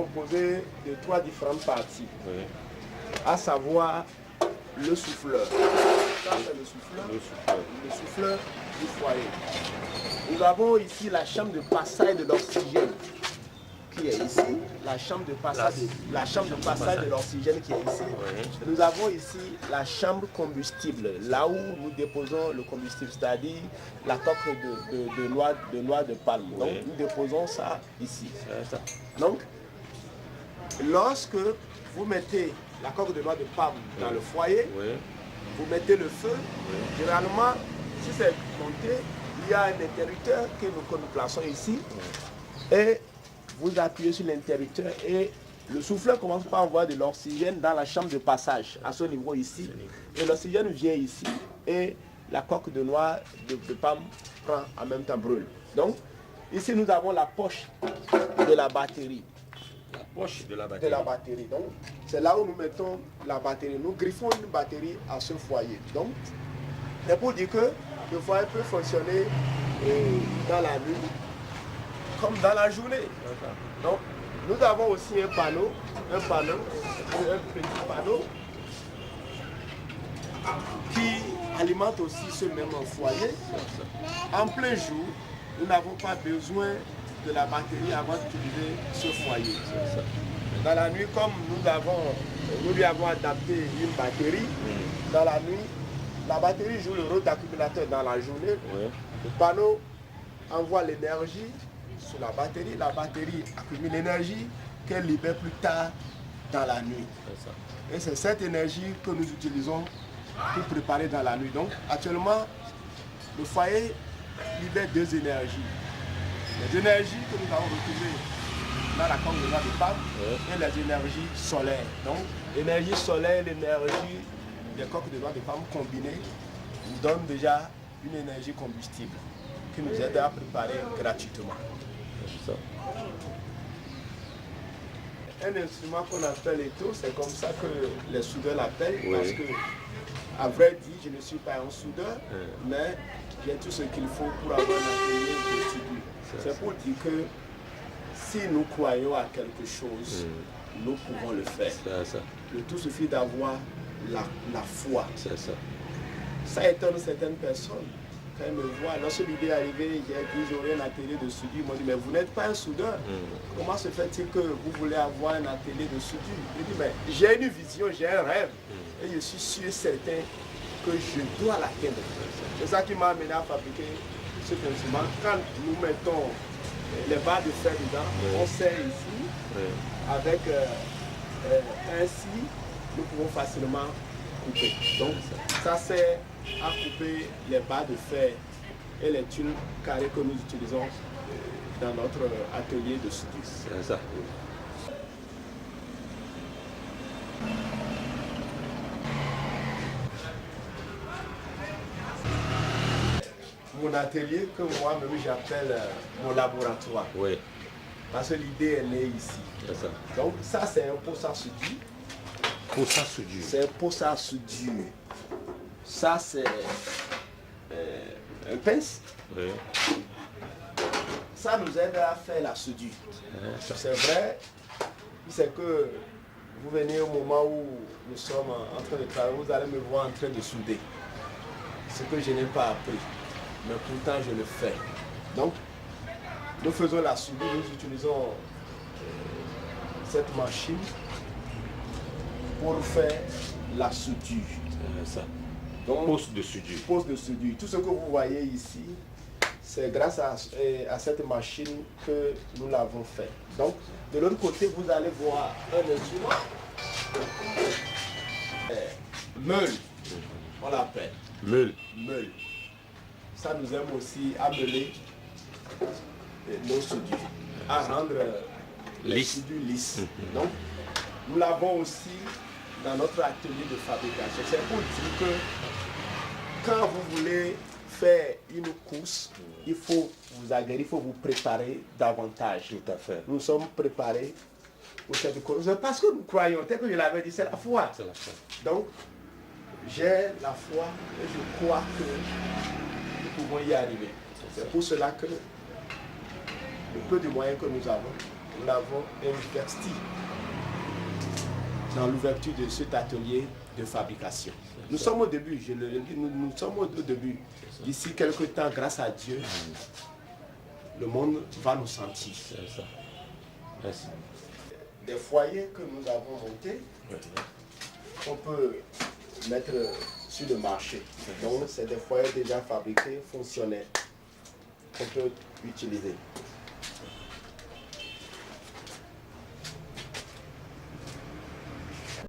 composé de 3 différentes parties, Oui. à savoir le souffleur. Ça, c'est le souffleur du foyer. Nous avons ici la chambre de passage de l'oxygène qui est ici, la chambre de passage de l'oxygène qui est ici. Oui. Nous avons ici la chambre combustible, là où nous déposons le combustible, c'est-à-dire la coque de noix de palme. Oui. Donc nous déposons ça ici. C'est ça. Donc, lorsque vous mettez la coque de noix de palme dans le foyer, Oui. vous mettez le feu. Généralement, si c'est monté, il y a un interrupteur que nous plaçons ici. Et vous appuyez sur l'interrupteur et le souffleur commence par envoyer de l'oxygène dans la chambre de passage, à ce niveau ici. Et l'oxygène vient ici et la coque de noix de palme prend en même temps brûle. Donc, ici nous avons la poche de la batterie. La poche de la De batterie. la batterie. Donc, c'est là où nous mettons la batterie. Nous griffons une batterie à ce foyer. Donc, c'est pour dire que le foyer peut fonctionner dans la nuit comme dans la journée. Donc, nous avons aussi un petit panneau qui alimente aussi ce même foyer. En plein jour, nous n'avons pas besoin de la batterie avant d'utiliser ce foyer. Dans la nuit, comme nous lui avons adapté une batterie, dans la nuit, la batterie joue le rôle d'accumulateur dans la journée. Oui. Le panneau envoie l'énergie sur la batterie accumule l'énergie qu'elle libère plus tard dans la nuit. C'est ça. Et c'est cette énergie que nous utilisons pour préparer dans la nuit. Donc actuellement, le foyer libère 2 énergies. Les énergies que nous avons retrouvées dans la coque de noix de palme et les énergies solaires. Donc l'énergie solaire et l'énergie des coques de noix de palme combinées nous donnent déjà une énergie combustible qui nous aide à préparer gratuitement. C'est ça. Un instrument qu'on appelle étau, c'est comme ça que les soudeurs l'appellent, Oui. parce que, à vrai dire, je ne suis pas un soudeur, mais j'ai tout ce qu'il faut pour avoir un atelier de soudure. C'est pour dire que si nous croyons à quelque chose, nous pouvons le faire. C'est ça. Le tout suffit d'avoir la foi. C'est ça. Ça étonne certaines personnes. Quand ils me voient, lorsque l'idée est arrivée, j'ai dit j'aurai un atelier de soudure. Ils m'ont dit, mais vous n'êtes pas un soudeur. Comment se fait-il que vous voulez avoir un atelier de soudure? Je dis, mais j'ai une vision, j'ai un rêve. Et je suis sûr et certain que je dois l'atteindre. C'est ça qui m'a amené à fabriquer cet instrument. Quand nous mettons les barres de fer dedans, on serre ici, avec un scie, nous pouvons facilement couper. Donc ça sert à couper les barres de fer et les tuiles carrées que nous utilisons dans notre atelier de soudure. C'est ça. Mon atelier que moi-même j'appelle mon laboratoire. Oui. Parce que l'idée est née ici. C'est ça. Donc ça c'est un poste à soudure. Pour ça, soudure. C'est un poste à soudure. Ça c'est un pince. Oui. Ça nous aide à faire la soudure. C'est vrai, c'est que vous venez au moment où nous sommes en train de travailler, vous allez me voir en train de souder. Ce que je n'ai pas appris, mais pourtant je le fais. Donc, nous faisons la soudure, nous utilisons cette machine pour faire la soudure. C'est ça. Donc, Poste de soudure. poste de soudure. Tout ce que vous voyez ici, c'est grâce à cette machine que nous l'avons fait. Donc, de l'autre côté, vous allez voir un instrument. Meule, on l'appelle. Meule. Meule. Ça nous aime aussi à meuler nos soudures, à rendre les Lisse. soudures lisses. Donc, nous l'avons aussi dans notre atelier de fabrication. C'est pour dire que quand vous voulez faire une course, il faut vous aguerrir, il faut vous préparer davantage. Tout à fait. Nous sommes préparés pour cette course. Parce que nous croyons, tel que je l'avais dit, c'est la foi. C'est la foi. Donc, j'ai la foi et je crois que nous pouvons y arriver. C'est pour cela que le peu de moyens que nous avons, nous l'avons investi dans l'ouverture de cet atelier de fabrication. Nous sommes au début, je le dis, nous sommes au début. D'ici quelques temps, grâce à Dieu, le monde va nous sentir. C'est ça. Merci. Des foyers que nous avons montés, qu'on peut mettre sur le marché. Donc, c'est des foyers déjà fabriqués, fonctionnels, qu'on peut utiliser.